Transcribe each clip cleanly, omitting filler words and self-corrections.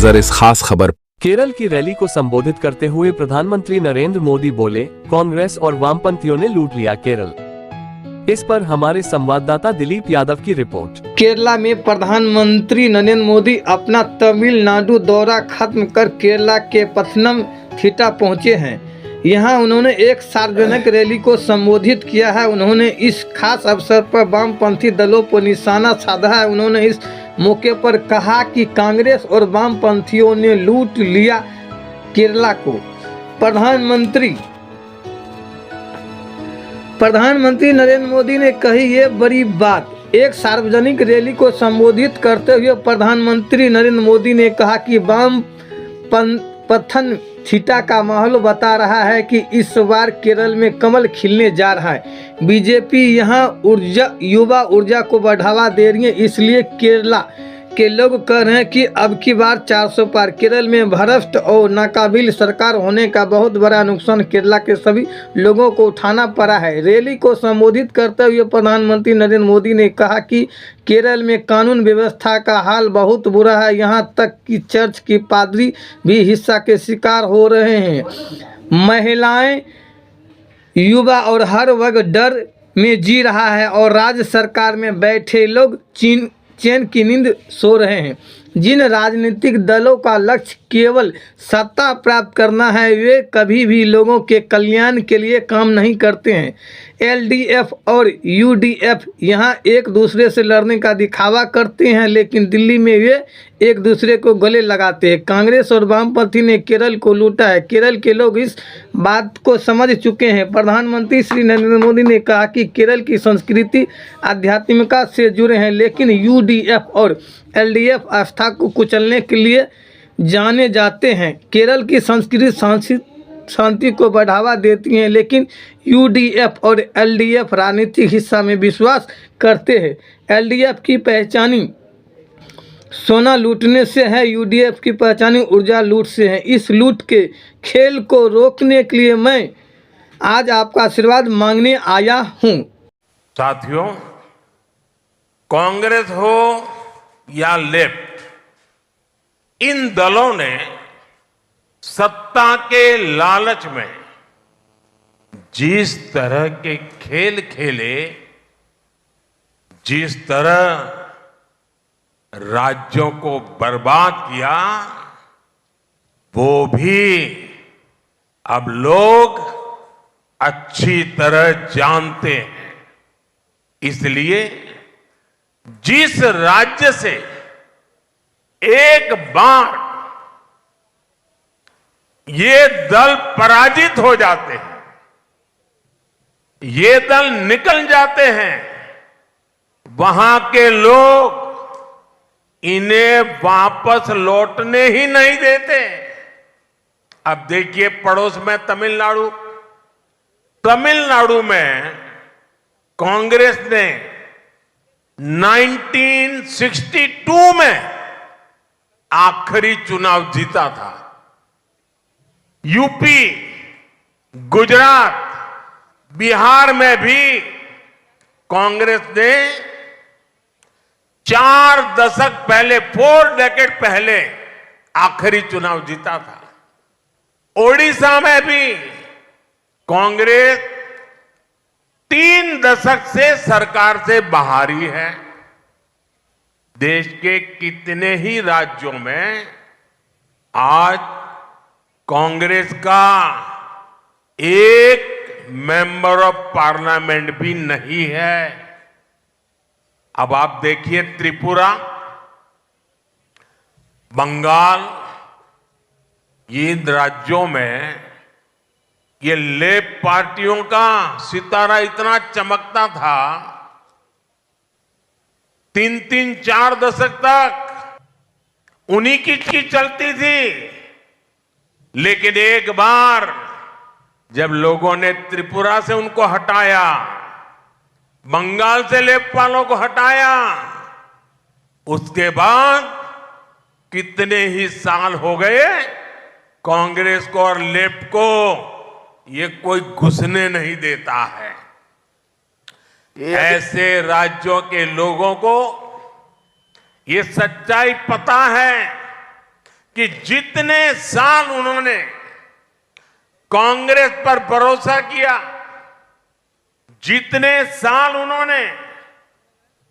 नजर इस खास खबर। केरल की रैली को संबोधित करते हुए प्रधानमंत्री नरेंद्र मोदी बोले, कांग्रेस और वामपंथियों ने लूट लिया केरल। इस पर हमारे संवाददाता दिलीप यादव की रिपोर्ट। केरला में प्रधानमंत्री नरेंद्र मोदी अपना तमिलनाडु दौरा खत्म कर केरला के पथनमथिट्टा पहुंचे हैं। यहां उन्होंने एक सार्वजनिक रैली को संबोधित किया है। उन्होंने इस खास अवसर पर वामपंथी दलों पर निशाना साधा है। उन्होंने इस मौके पर कहा कि कांग्रेस और वामपंथियों ने लूट लिया केरला को। प्रधानमंत्री नरेंद्र मोदी ने कही ये बड़ी बात। एक सार्वजनिक रैली को संबोधित करते हुए प्रधानमंत्री नरेंद्र मोदी ने कहा कि पथनमथिट्टा का माहौल बता रहा है कि इस बार केरल में कमल खिलने जा रहा है। बीजेपी यहाँ युवा ऊर्जा को बढ़ावा दे रही है, इसलिए केरला के लोग कह रहे हैं कि अब की बार 400 पार। केरल में भ्रष्ट और नाकाबिल सरकार होने का बहुत बड़ा नुकसान केरला के सभी लोगों को उठाना पड़ा है। रैली को संबोधित करते हुए प्रधानमंत्री नरेंद्र मोदी ने कहा कि केरल में कानून व्यवस्था का हाल बहुत बुरा है। यहाँ तक कि चर्च के पादरी भी हिंसा के शिकार हो रहे हैं। महिलाएं, युवा और हर वर्ग डर में जी रहा है और राज्य सरकार में बैठे लोग चैन की नींद सो रहे हैं। जिन राजनीतिक दलों का लक्ष्य केवल सत्ता प्राप्त करना है, वे कभी भी लोगों के कल्याण के लिए काम नहीं करते हैं। एलडीएफ और यूडीएफ यहाँ एक दूसरे से लड़ने का दिखावा करते हैं, लेकिन दिल्ली में वे एक दूसरे को गले लगाते हैं। कांग्रेस और वामपंथी ने केरल को लूटा है। केरल के लोग इस बात को समझ चुके हैं। प्रधानमंत्री श्री नरेंद्र मोदी ने कहा कि केरल की संस्कृति आध्यात्मिकता से जुड़े हैं, लेकिन यूडीएफ और एलडीएफ आस्था को कुचलने के लिए जाने जाते हैं। केरल की संस्कृति शांति को बढ़ावा देती हैं, लेकिन यूडीएफ और एलडीएफ राजनीतिक हिस्सा में विश्वास करते हैं। एलडीएफ की पहचानी सोना लूटने से है, यूडीएफ की पहचानी ऊर्जा लूट से है। इस लूट के खेल को रोकने के लिए मैं आज आपका आशीर्वाद मांगने आया हूं। साथियों, कांग्रेस हो या लेफ्ट, इन दलों ने सत्ता के लालच में जिस तरह के खेल खेले, जिस तरह राज्यों को बर्बाद किया, वो भी अब लोग अच्छी तरह जानते हैं। इसलिए जिस राज्य से एक बार ये दल पराजित हो जाते हैं, ये दल निकल जाते हैं, वहां के लोग इन्हें वापस लौटने ही नहीं देते। अब देखिए, पड़ोस में तमिलनाडु में कांग्रेस ने 1962 में आखिरी चुनाव जीता था। यूपी, गुजरात, बिहार में भी कांग्रेस ने 4 दशक पहले, 4 डेकेड पहले आखिरी चुनाव जीता था। ओडिशा में भी कांग्रेस 3 दशक से सरकार से बाहर ही है। देश के कितने ही राज्यों में आज कांग्रेस का एक मेंबर ऑफ पार्लियामेंट भी नहीं है। अब आप देखिए, त्रिपुरा, बंगाल, इन राज्यों में ये लेफ्ट पार्टियों का सितारा इतना चमकता था, 3-3, 4 दशक तक उन्हीं की चलती थी। लेकिन एक बार जब लोगों ने त्रिपुरा से उनको हटाया, बंगाल से लेफ्ट वालों को हटाया, उसके बाद कितने ही साल हो गए, कांग्रेस को और लेफ्ट को ये कोई घुसने नहीं देता है। ऐसे राज्यों के लोगों को ये सच्चाई पता है कि जितने साल उन्होंने कांग्रेस पर भरोसा किया, जितने साल उन्होंने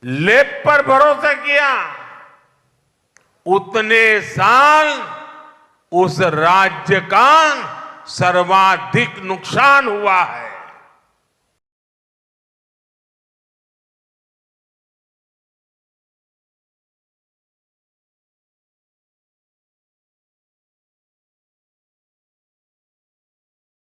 लेप पर भरोसा किया, उतने साल उस राज्य का सर्वाधिक नुकसान हुआ है।